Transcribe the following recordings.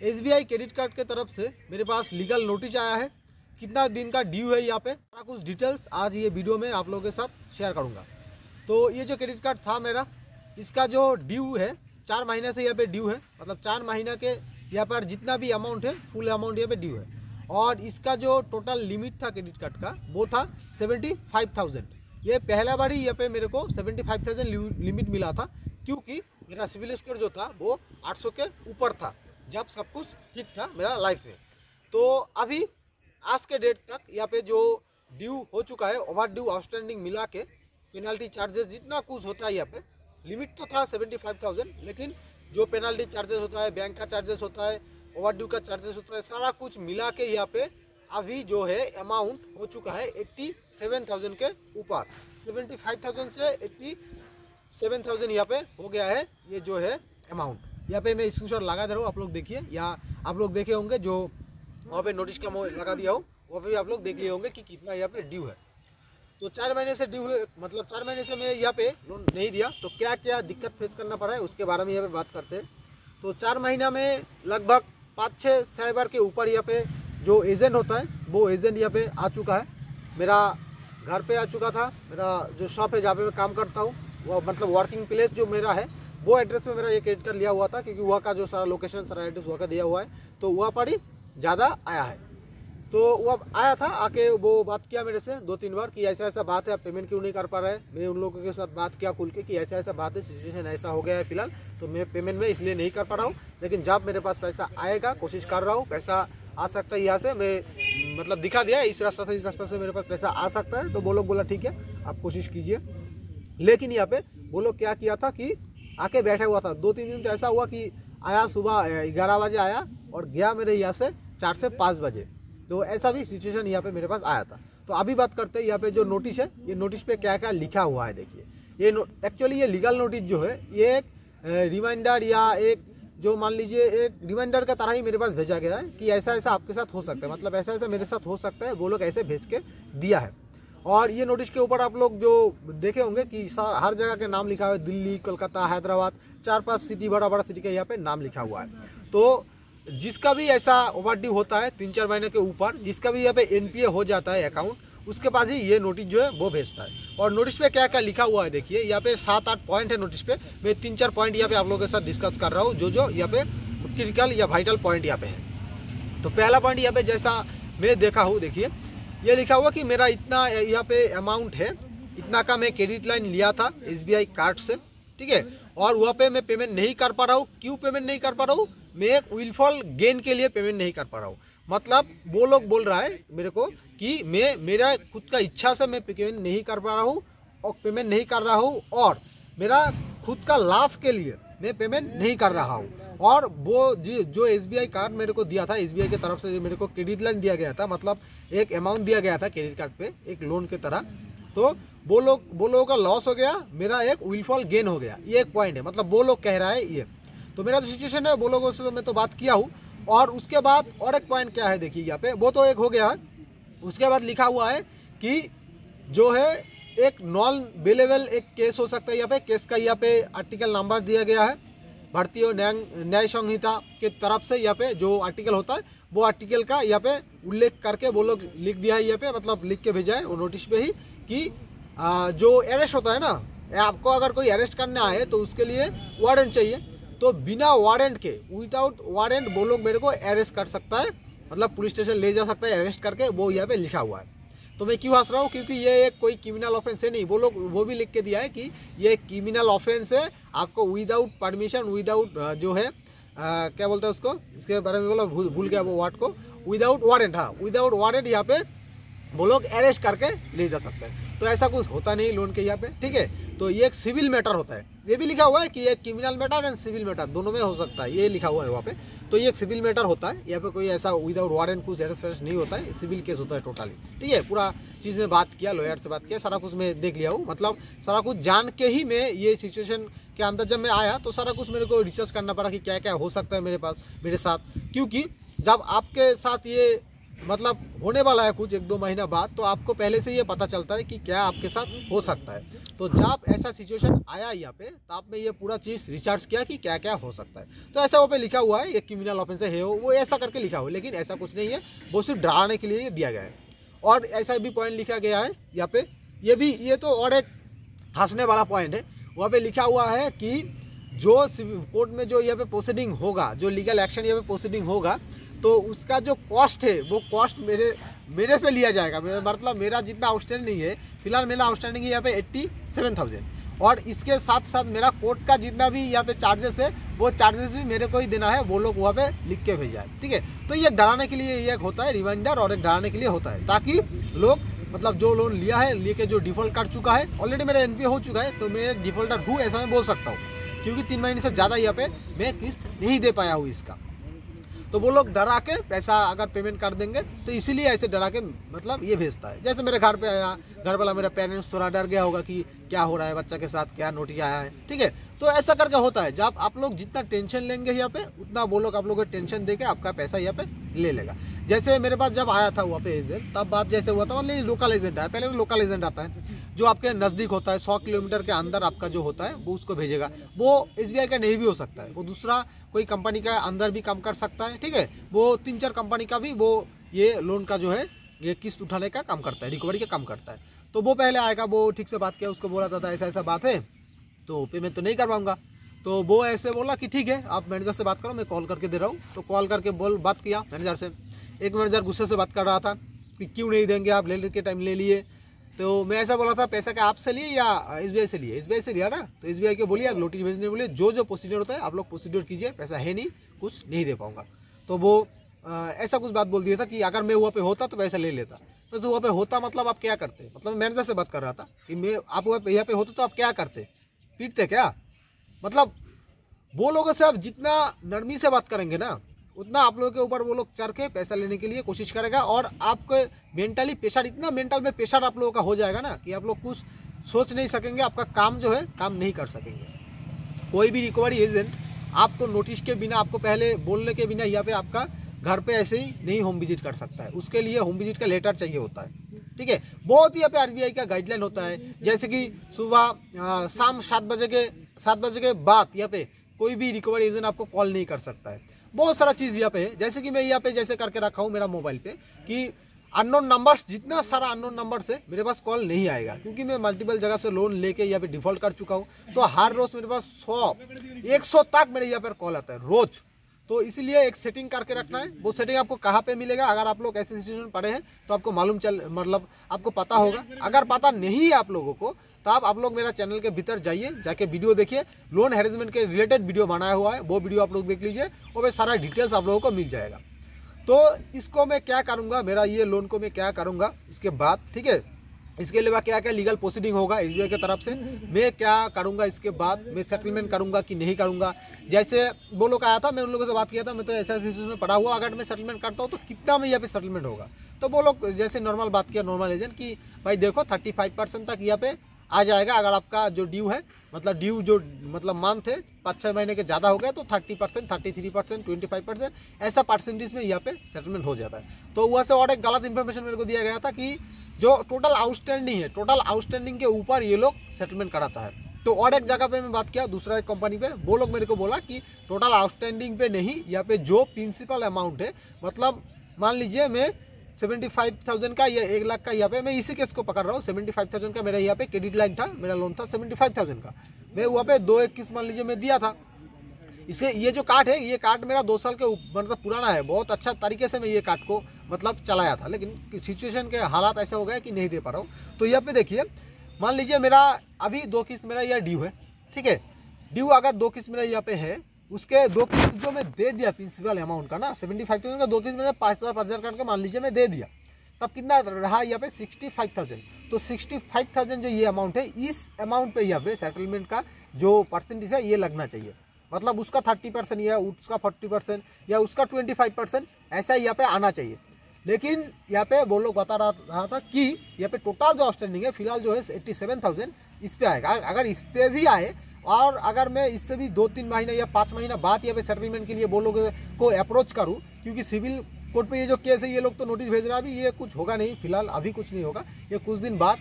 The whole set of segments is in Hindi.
SBI क्रेडिट कार्ड के तरफ से मेरे पास लीगल नोटिस आया है। कितना दिन का ड्यू है यहाँ पे सारा कुछ डिटेल्स आज ये वीडियो में आप लोगों के साथ शेयर करूँगा। तो ये जो क्रेडिट कार्ड था मेरा, इसका जो ड्यू है 4 महीने से यहाँ पे ड्यू है। मतलब 4 महीना के यहाँ पर जितना भी अमाउंट है फुल अमाउंट यहाँ पे ड्यू है। और इसका जो टोटल लिमिट था क्रेडिट कार्ड का वो था 75,000। ये पहला बार ही यहाँ पे मेरे को 75,000 लिमिट मिला था, क्योंकि मेरा सिविल स्कोर जो था वो 800 के ऊपर था जब सब कुछ ठीक था मेरा लाइफ में। तो अभी आज के डेट तक यहाँ पे जो ड्यू हो चुका है, ओवर ड्यू आउटस्टैंडिंग मिला के पेनल्टी चार्जेस जितना कुछ होता है, यहाँ पे लिमिट तो था 75,000, लेकिन जो पेनल्टी चार्जेस होता है, बैंक का चार्जेस होता है, ओवर ड्यू का चार्जेस होता है, सारा कुछ मिला के यहाँ पे अभी जो है अमाउंट हो चुका है 87,000 के ऊपर। 75,000 से 87,000 यहाँ पे हो गया है ये जो है अमाउंट। यहाँ पे मैं स्क्रीनशॉट लगा दे रहा हूँ, आप लोग देखिए, या आप लोग देखे होंगे जो वहाँ पे नोटिस का मैं लगा दिया हूँ, वहाँ पे भी आप लोग देख लिए होंगे कि कितना यहाँ पे ड्यू है। तो 4 महीने से ड्यू है, मतलब 4 महीने से मैं यहाँ पे लोन नहीं दिया, तो क्या क्या दिक्कत फेस करना पड़ा है उसके बारे में यहाँ पे बात करते हैं। तो 4 महीना में लगभग 5-6 साइबर के ऊपर यहाँ पे जो एजेंट होता है वो एजेंट यहाँ पे आ चुका है। मेरा घर पे आ चुका था, मेरा जो शॉप है जहाँ पे मैं काम करता हूँ, वो मतलब वर्किंग प्लेस जो मेरा है वो एड्रेस में मेरा ये क्रेडिट कार्ड लिया हुआ था, क्योंकि वहाँ का जो सारा लोकेशन सारा एड्रेस वहाँ का दिया हुआ है, तो वहाँ पर ही ज़्यादा आया है। तो वो आया था, आके वो बात किया मेरे से 2-3 बार कि ऐसा ऐसा बात है, आप पेमेंट क्यों नहीं कर पा रहे हैं। मैं उन लोगों के साथ बात किया खुल के कि ऐसा ऐसा बात है, सिचुएशन ऐसा हो गया है फिलहाल, तो मैं पेमेंट में इसलिए नहीं कर पा रहा हूँ, लेकिन जब मेरे पास पैसा आएगा कोशिश कर रहा हूँ, पैसा आ सकता है यहाँ से, मैं मतलब दिखा दिया इस रास्ता से, इस रास्ता से मेरे पास पैसा आ सकता है। तो वो लोग बोला ठीक है आप कोशिश कीजिए। लेकिन यहाँ पे वो लोग क्या किया था कि आके बैठा हुआ था। 2-3 दिन तो ऐसा हुआ कि आया सुबह 11 बजे आया और गया मेरे यहाँ से 4 से 5 बजे। तो ऐसा भी सिचुएशन यहाँ पे मेरे पास आया था। तो अभी बात करते हैं यहाँ पे जो नोटिस है, ये नोटिस पे क्या क्या लिखा हुआ है। देखिए, ये एक्चुअली ये लीगल नोटिस जो है ये एक रिमाइंडर या एक जो मान लीजिए एक रिमाइंडर का तरह ही मेरे पास भेजा गया है कि ऐसा ऐसा आपके साथ हो सकता है, मतलब ऐसा ऐसा मेरे साथ हो सकता है, वो लोग ऐसे भेज के दिया है। और ये नोटिस के ऊपर आप लोग जो देखे होंगे कि हर जगह के नाम लिखा हुआ है, दिल्ली, कोलकाता, हैदराबाद, 4-5 सिटी, बड़ा बड़ा सिटी का यहाँ पे नाम लिखा हुआ है। तो जिसका भी ऐसा ओवरड्यू होता है 3-4 महीने के ऊपर, जिसका भी यहाँ पे NPA हो जाता है अकाउंट, उसके पास ही ये नोटिस जो है वो भेजता है। और नोटिस पे क्या क्या लिखा हुआ है देखिए, यहाँ पे 7-8 पॉइंट है नोटिस पे। मैं 3-4 पॉइंट यहाँ पे आप लोगों के साथ डिस्कस कर रहा हूँ, जो जो यहाँ पे क्रिटिकल या वाइटल पॉइंट यहाँ पे है। तो पहला पॉइंट यहाँ पे जैसा मैं देखा हूँ, देखिए ये लिखा हुआ कि मेरा इतना यहाँ पे अमाउंट है, इतना का मैं क्रेडिट लाइन लिया था SBI कार्ड से, ठीक है, और वहाँ पे मैं पेमेंट नहीं कर पा रहा हूँ। क्यों पेमेंट नहीं कर पा रहा हूँ? मैं एक विलफॉल गेन के लिए पेमेंट नहीं कर पा रहा हूँ। मतलब वो लोग बोल रहा है मेरे को कि मैं मेरा खुद का इच्छा से मैं पेमेंट नहीं कर पा रहा हूँ और पेमेंट नहीं कर रहा हूँ, और मेरा खुद का लाभ के लिए मैं पेमेंट नहीं कर रहा हूँ। और वो जो SBI कार्ड मेरे को दिया था, SBI की तरफ से मेरे को क्रेडिट लाइन दिया गया था, मतलब एक अमाउंट दिया गया था क्रेडिट कार्ड पे एक लोन की तरह, तो वो लोगों का लॉस हो गया, मेरा एक विलफॉल गेन हो गया। ये एक पॉइंट है, मतलब वो लोग कह रहा है ये। तो मेरा जो सिचुएशन है वो लोगों से मैं तो बात किया हूँ। और उसके बाद और एक पॉइंट क्या है देखिए यहाँ पे, वो तो एक हो गया है। उसके बाद लिखा हुआ है कि जो है एक नॉन बेलेबल एक केस हो सकता है। यहाँ पे केस का यहाँ पे आर्टिकल नंबर दिया गया है, भारतीय न्याय संहिता के तरफ से यहाँ पे जो आर्टिकल होता है वो आर्टिकल का यहाँ पे उल्लेख करके वो लोग लिख दिया है यहाँ पे, मतलब लिख के भेजा है वो नोटिस पे ही कि जो अरेस्ट होता है ना, आपको अगर कोई अरेस्ट करना आए तो उसके लिए वारंट चाहिए। तो बिना वारंट के, विदाउट वारंट वो लोग मेरे को अरेस्ट कर सकता है, मतलब पुलिस स्टेशन ले जा सकता है अरेस्ट करके, वो यहाँ पे लिखा हुआ है। तो मैं क्यों हंस रहा हूँ? क्योंकि ये एक कोई क्रिमिनल ऑफेंस है नहीं। वो लोग वो भी लिख के दिया है कि ये क्रिमिनल ऑफेंस है, आपको विदाउट परमिशन, विदाउट जो है क्या बोलते हैं उसको, इसके बारे में बोला भूल गया वो वर्ड को, विदाउट वारंट। हाँ, विदाउट वारंट यहाँ पे वो लोग अरेस्ट करके ले जा सकते हैं। तो ऐसा कुछ होता नहीं लोन के यहाँ पे, ठीक है। तो ये एक सिविल मैटर होता है, ये भी लिखा हुआ है कि ये criminal matter and civil matter दोनों में हो सकता है, ये लिखा हुआ है वहाँ पे। तो ये एक सिविल मैटर होता है, यहाँ पे कोई ऐसा विदाउट वारंट कुछ अरेस्ट नहीं होता है, सिविल केस होता है टोटली, ठीक है। पूरा चीज़ में बात किया, लॉयर से बात किया, सारा कुछ मैं देख लिया हूँ, मतलब सारा कुछ जान के ही मैं ये सिचुएशन के अंदर जब मैं आया तो सारा कुछ मेरे को रिसर्च करना पड़ा कि क्या क्या हो सकता है मेरे साथ, क्योंकि जब आपके साथ ये मतलब होने वाला है कुछ 1-2 महीना बाद, तो आपको पहले से ये पता चलता है कि क्या आपके साथ हो सकता है। तो जब ऐसा सिचुएशन आया यहाँ पे, तो आपने ये पूरा चीज़ रिसर्च किया कि क्या क्या हो सकता है। तो ऐसा वो पे लिखा हुआ है, ये क्रिमिनल ऑफेंस है वो ऐसा करके लिखा हुआ है, लेकिन ऐसा कुछ नहीं है, वो सिर्फ डराने के लिए ये दिया गया है। और ऐसा भी पॉइंट लिखा गया है यहाँ पे, ये तो और एक हंसने वाला पॉइंट है। वहाँ पे लिखा हुआ है कि जो कोर्ट में जो यहाँ पे प्रोसीडिंग होगा, जो लीगल एक्शन यहाँ पे प्रोसीडिंग होगा, तो उसका जो कॉस्ट है वो कॉस्ट मेरे से लिया जाएगा। मतलब मेरा जितना आउटस्टैंडिंग है, फिलहाल मेरा आउटस्टैंडिंग है यहाँ पे 87,000, और इसके साथ साथ मेरा कोर्ट का जितना भी यहाँ पे चार्जेस है, वो चार्जेस भी मेरे को ही देना है, वो लोग वहाँ पे लिख के भेजा है। ठीक है, तो ये डराने के लिए ये एक होता है रिमाइंडर, और एक डराने के लिए होता है, ताकि लोग मतलब जो लोन लिया है, लेके जो डिफॉल्ट कर चुका है, ऑलरेडी मेरा एनपीए हो चुका है, तो मैं एक डिफॉल्टर हूँ ऐसा मैं बोल सकता हूँ, क्योंकि 3 महीने से ज़्यादा यहाँ पे मैं किस्त नहीं दे पाया हूँ इसका। तो वो लोग डरा के पैसा अगर पेमेंट कर देंगे, तो इसीलिए ऐसे डरा के मतलब ये भेजता है। जैसे मेरे घर पे आया, घर वाला मेरा पेरेंट्स थोड़ा डर गया होगा कि क्या हो रहा है बच्चा के साथ, क्या नोटिस आया है। ठीक है, तो ऐसा करके होता है। जब आप लोग जितना टेंशन लेंगे यहाँ पे, उतना वो लोग आप लोग को टेंशन देके आपका पैसा यहाँ पे ले लेगा। जैसे मेरे पास जब आया था वहाँ पे एजेंट, तब बात जैसे हुआ था, मतलब लोकल एजेंट है, पहले लोकल एजेंट आता है जो आपके नज़दीक होता है, 100 किलोमीटर के अंदर आपका जो होता है वो उसको भेजेगा। वो SBI का नहीं भी हो सकता है, वो दूसरा कोई कंपनी का अंदर भी काम कर सकता है। ठीक है, वो 3-4 कंपनी का भी वो ये लोन का जो है ये किस्त उठाने का काम करता है, रिकवरी का काम करता है। तो वो पहले आएगा, वो ठीक से बात किया, उसको बोला था ऐसा ऐसा बात है, तो पेमेंट तो नहीं कर पाऊंगा। तो वो ऐसे बोला कि ठीक है आप मैनेजर से बात करो, मैं कॉल करके दे रहा हूँ। तो कॉल करके बात किया मैनेजर से। एक मैनेजर गुस्से से बात कर रहा था कि क्यों नहीं देंगे आप, ले के टाइम ले लिए। तो मैं ऐसा बोला था पैसा क्या आपसे लिए या SBI से लिए? SBI से लिया ना। तो SBI के बोलिए आप नोटिस भेजने बोलिए, जो प्रोसीजर होता है आप लोग प्रोसीजर कीजिए, पैसा है नहीं, कुछ नहीं दे पाऊंगा। तो वो ऐसा कुछ बात बोल दिया था कि अगर मैं वहाँ पे होता तो पैसा ले लेता। तो वहाँ पे होता मतलब आप क्या करते? मतलब मैनेजर से बात कर रहा था कि मैं आप यहाँ पे होते तो आप क्या करते, पीटते क्या? मतलब वो लोगों से आप जितना नरमी से बात करेंगे ना, उतना आप लोगों के ऊपर वो लोग चढ़ के पैसा लेने के लिए कोशिश करेगा, और आपके मेंटली प्रेशर, इतना मेंटल में प्रेशर आप लोगों का हो जाएगा ना कि आप लोग कुछ सोच नहीं सकेंगे, आपका काम जो है काम नहीं कर सकेंगे। कोई भी रिकवरी एजेंट आपको नोटिस के बिना, आपको पहले बोलने के बिना यहाँ पे आपका घर पे ऐसे ही नहीं होम विजिट कर सकता है। उसके लिए होम विजिट का लेटर चाहिए होता है। ठीक है, बहुत ही यहाँ पे RBI का गाइडलाइन होता है, जैसे कि सुबह शाम 7 बजे के बाद यहाँ पे कोई भी रिकवरी एजेंट आपको कॉल नहीं कर सकता है। बहुत सारा चीज़ यहाँ पे है, जैसे कि मैं यहाँ पे जैसे करके रखा हूँ मेरा मोबाइल पे कि अननोन नंबर्स, जितना सारा अननोन नंबर से मेरे पास कॉल नहीं आएगा, क्योंकि मैं मल्टीपल जगह से लोन लेके यहाँ पे डिफॉल्ट कर चुका हूँ। तो हर रोज मेरे पास 100 तक मेरे यहाँ पर कॉल आता है रोज। तो इसीलिए एक सेटिंग करके रखना है। वो सेटिंग आपको कहाँ पे मिलेगा, अगर आप लोग ऐसे सिचुएशन में पड़े हैं तो आपको मालूम मतलब आपको पता होगा। अगर पता नहीं है आप लोगों को, तो आप लोग मेरा चैनल के भीतर जाइए, जाके वीडियो देखिए, लोन हैरेसमेंट के रिलेटेड वीडियो बनाया हुआ है, वो वीडियो आप लोग देख लीजिए, वो में सारा डिटेल्स आप लोगों को मिल जाएगा। तो इसको मैं क्या करूँगा, मेरा ये लोन को मैं क्या करूँगा इसके बाद, ठीक है, इसके अलावा क्या क्या लीगल प्रोसीडिंग होगा SBI की तरफ से, मैं क्या करूंगा, इसके बाद मैं सेटलमेंट करूंगा कि नहीं करूंगा। जैसे वो लोग आया था, मैं उन लोगों से बात किया था, मैं तो ऐसा सिचुएशन में पड़ा हुआ, अगर मैं सेटलमेंट करता हूँ तो कितना में यहाँ पे सेटलमेंट होगा। तो वो लोग जैसे नॉर्मल बात किया, नॉर्मल एजेंट, कि भाई देखो 35% तक यहाँ पे आ जाएगा। अगर आपका जो ड्यू है, मतलब ड्यू जो मतलब मंथ है 5-6 महीने के ज़्यादा हो गए, तो 30%, 33%, 25% ऐसा परसेंटेज में यहाँ पे सेटलमेंट हो जाता है। तो वहाँ से और एक गलत इन्फॉर्मेशन मेरे को दिया गया था कि जो टोटल आउटस्टैंडिंग है, टोटल आउटस्टैंडिंग के ऊपर ये लोग सेटलमेंट कराता है। तो और एक जगह पे मैं बात किया, दूसरा एक कंपनी पे, वो लोग मेरे को बोला कि टोटल आउटस्टैंडिंग पे नहीं, यहाँ पे जो प्रिंसिपल अमाउंट है, मतलब मान लीजिए मैं 75,000 का या 1 लाख का, यहाँ पे मैं इसी केस को पकड़ रहा हूँ। 75,000 का मेरा यहाँ पे क्रेडिट लाइन था, मेरा लोन था 75,000 का, मैं वहाँ पे 2-21 मान लीजिए मैं दिया था। इसके ये जो कार्ड है, ये कार्ड मेरा 2 साल के मतलब पुराना है, बहुत अच्छा तरीके से मैं ये कार्ड को मतलब चलाया था, लेकिन सिचुएशन के हालात ऐसे हो गए कि नहीं दे पा रहा हूँ। तो यहाँ पे देखिए, मान लीजिए मेरा अभी 2 किस्त मेरा यह ड्यू है, ठीक है, ड्यू अगर 2 किस्त मेरा यहाँ पे है, उसके 2 किस्त जो मैं दे दिया प्रिंसिपल अमाउंट का ना 75,000 का, 2 किस्त मैंने 5,000 करके मान लीजिए मैं दे दिया, तब कितना रहा यहाँ पे 65,000। तो 65,000 जो ये अमाउंट है, इस अमाउंट पे यहाँ पे सेटलमेंट का जो परसेंटेज है ये लगना चाहिए, मतलब उसका 30% या उसका 40% या उसका 25% ऐसा यहाँ पे आना चाहिए। लेकिन यहाँ पे वो लोग बता रहा था कि यहाँ पे टोटल जो आउटस्टैंडिंग है फिलहाल जो है 87,000 इस पे आएगा। अगर इस पे भी आए, और अगर मैं इससे भी 2-3 महीने या 5 महीना बाद यहाँ पे सेटलमेंट के लिए वो लोगों को अप्रोच करूँ, क्योंकि सिविल कोर्ट पे ये जो केस है, ये लोग तो नोटिस भेज रहा है, अभी ये कुछ होगा नहीं, फिलहाल अभी कुछ नहीं होगा। ये कुछ दिन बाद,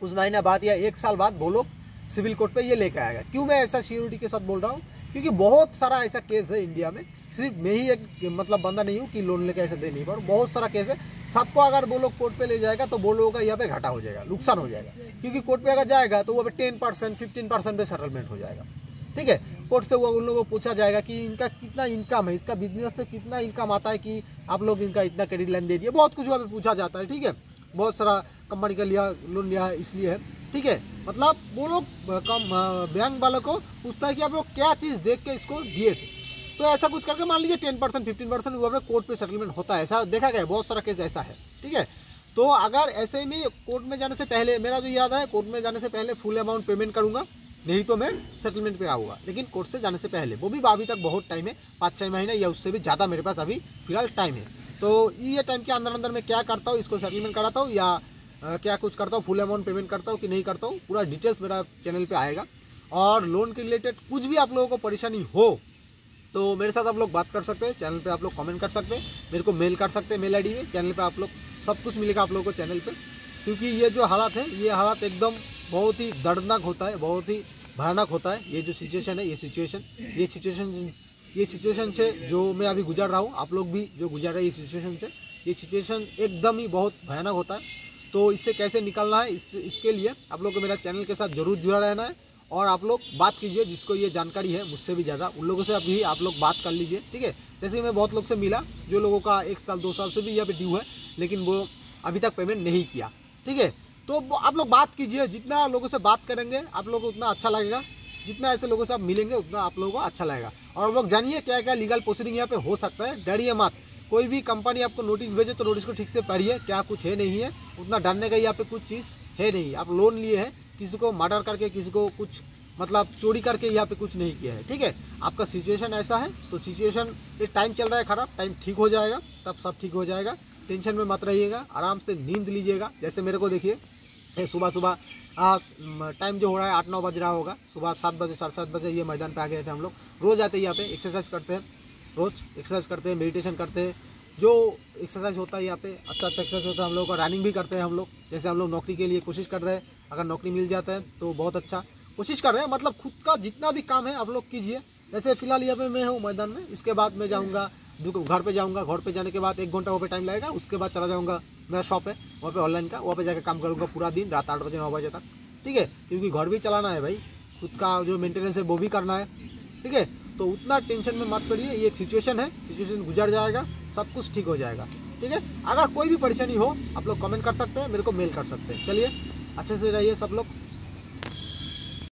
कुछ महीना बाद या 1 साल बाद वो लोग सिविल कोर्ट पे ये लेकर आएगा। क्यों मैं ऐसा श्योरिटी के साथ बोल रहा हूँ? क्योंकि बहुत सारा ऐसा केस है इंडिया में, सिर्फ मैं ही एक मतलब बंदा नहीं हूँ कि लोन लेकर ऐसे दे नहीं पाऊँ, बहुत सारा केस है। सबको अगर वो लोग कोर्ट पे ले जाएगा तो वो लोगों का यहाँ पे घाटा हो जाएगा, नुकसान हो जाएगा। क्योंकि कोर्ट पे अगर जाएगा तो वो 10% 15% पे सेटलमेंट हो जाएगा। ठीक है, कोर्ट से वो उन लोगों को पूछा जाएगा कि इनका कितना इनकम है, इसका बिजनेस से कितना इनकम आता है कि आप लोग इनका इतना क्रेडिट लाइन दे दिए, बहुत कुछ वहाँ पे पूछा जाता है। ठीक है, बहुत सारा कंपनी का लोन लिया है इसलिए है। ठीक है, मतलब वो लोग बैंक वालों को पूछता है कि आप लोग क्या चीज़ देख के इसको दिए थे। तो ऐसा कुछ करके मान लीजिए 10% 15% वहाँ पे कोर्ट पे सेटलमेंट होता है, ऐसा देखा गया, बहुत सारा केस ऐसा है। ठीक है, तो अगर ऐसे में कोर्ट में जाने से पहले, मेरा जो याद है, कोर्ट में जाने से पहले फुल अमाउंट पेमेंट करूँगा, नहीं तो मैं सेटलमेंट पे आऊँगा। लेकिन कोर्ट से जाने से पहले, वो भी अभी तक बहुत टाइम है, 5-6 महीने या उससे भी ज़्यादा मेरे पास अभी फिलहाल टाइम है। तो ये टाइम के अंदर अंदर मैं क्या करता हूँ, इसको सेटलमेंट कराता हूँ या क्या कुछ करता हूँ, फुल अमाउंट पेमेंट करता हूँ कि नहीं करता हूँ, पूरा डिटेल्स मेरा चैनल पे आएगा। और लोन के रिलेटेड कुछ भी आप लोगों को परेशानी हो तो मेरे साथ आप लोग बात कर सकते हैं, चैनल पे आप लोग कमेंट कर सकते हैं, मेरे को मेल कर सकते हैं, मेल आईडी में। चैनल पे आप लोग सब कुछ मिलेगा आप लोगों को चैनल पे। क्योंकि ये जो हालात है, ये हालात एकदम बहुत ही दर्दनाक होता है, बहुत ही भयानक होता है। ये जो सिचुएशन है, ये सिचुएशन से जो मैं अभी गुजर रहा हूँ, आप लोग भी जो गुजर रहे हैं ये सिचुएशन से, ये सिचुएशन एकदम ही बहुत भयानक होता है। तो इससे कैसे निकलना है, इसके लिए आप लोग को मेरा चैनल के साथ जरूर जुड़ा रहना है। और आप लोग बात कीजिए, जिसको ये जानकारी है मुझसे भी ज़्यादा, उन लोगों से अभी आप लोग बात कर लीजिए। ठीक है, जैसे कि मैं बहुत लोग से मिला, जो लोगों का 1 साल 2 साल से भी यहाँ पे ड्यू है, लेकिन वो अभी तक पेमेंट नहीं किया। ठीक है, तो आप लोग बात कीजिए, जितना लोगों से बात करेंगे आप लोगों को उतना अच्छा लगेगा, जितना ऐसे लोगों से आप मिलेंगे उतना आप लोगों को अच्छा लगेगा। और आप लोग जानिए क्या क्या लीगल प्रोसीडिंग यहाँ पे हो सकता है, डरिए मत। कोई भी कंपनी आपको नोटिस भेजे तो नोटिस को ठीक से पढ़िए, क्या कुछ है नहीं है, उतना डरने का यहाँ पे कुछ चीज़ है नहीं। आप लोन लिए हैं, किसी को मर्डर करके, किसी को कुछ मतलब चोरी करके यहाँ पे कुछ नहीं किया है। ठीक है, आपका सिचुएशन ऐसा है तो सिचुएशन, ये टाइम चल रहा है खराब, टाइम ठीक हो जाएगा, तब सब ठीक हो जाएगा। टेंशन में मत रहिएगा, आराम से नींद लीजिएगा। जैसे मेरे को देखिए, सुबह टाइम जो हो रहा है 8-9 बज रहा होगा, सुबह 7 बजे 7:30 बजे ये मैदान पे आ गए थे हम लोग। रोज़ आते हैं यहाँ पे, एक्सरसाइज करते हैं, रोज़ एक्सरसाइज करते हैं, मेडिटेशन करते हैं। जो एक्सरसाइज होता है यहाँ पे अच्छा एक्सरसाइज होता है हम लोग का। रनिंग भी करते हैं हम लोग, जैसे हम लोग नौकरी के लिए कोशिश कर रहे हैं, अगर नौकरी मिल जाता है तो बहुत अच्छा कोशिश कर रहे हैं। मतलब खुद का जितना भी काम है आप लोग कीजिए। जैसे फिलहाल यहाँ पे मैं हूँ मैदान में, इसके बाद मैं जाऊँगा घर पे जाऊँगा, घर पे जाने के बाद 1 घंटा वहाँ पे टाइम लगेगा, उसके बाद चला जाऊँगा, मेरा शॉप है वहाँ पे ऑनलाइन का, वहाँ पे जाकर काम करूँगा पूरा दिन, रात 8 बजे 9 बजे तक। ठीक है, क्योंकि घर भी चलाना है भाई, खुद का जो मेंटेनेंस है वो भी करना है। ठीक है, तो उतना टेंशन में मत पड़िए, ये एक सिचुएशन है, सिचुएशन गुजर जाएगा, सब कुछ ठीक हो जाएगा। ठीक है, अगर कोई भी परेशानी हो आप लोग कमेंट कर सकते हैं, मेरे को मेल कर सकते हैं। चलिए, अच्छे से रहिए सब लोग।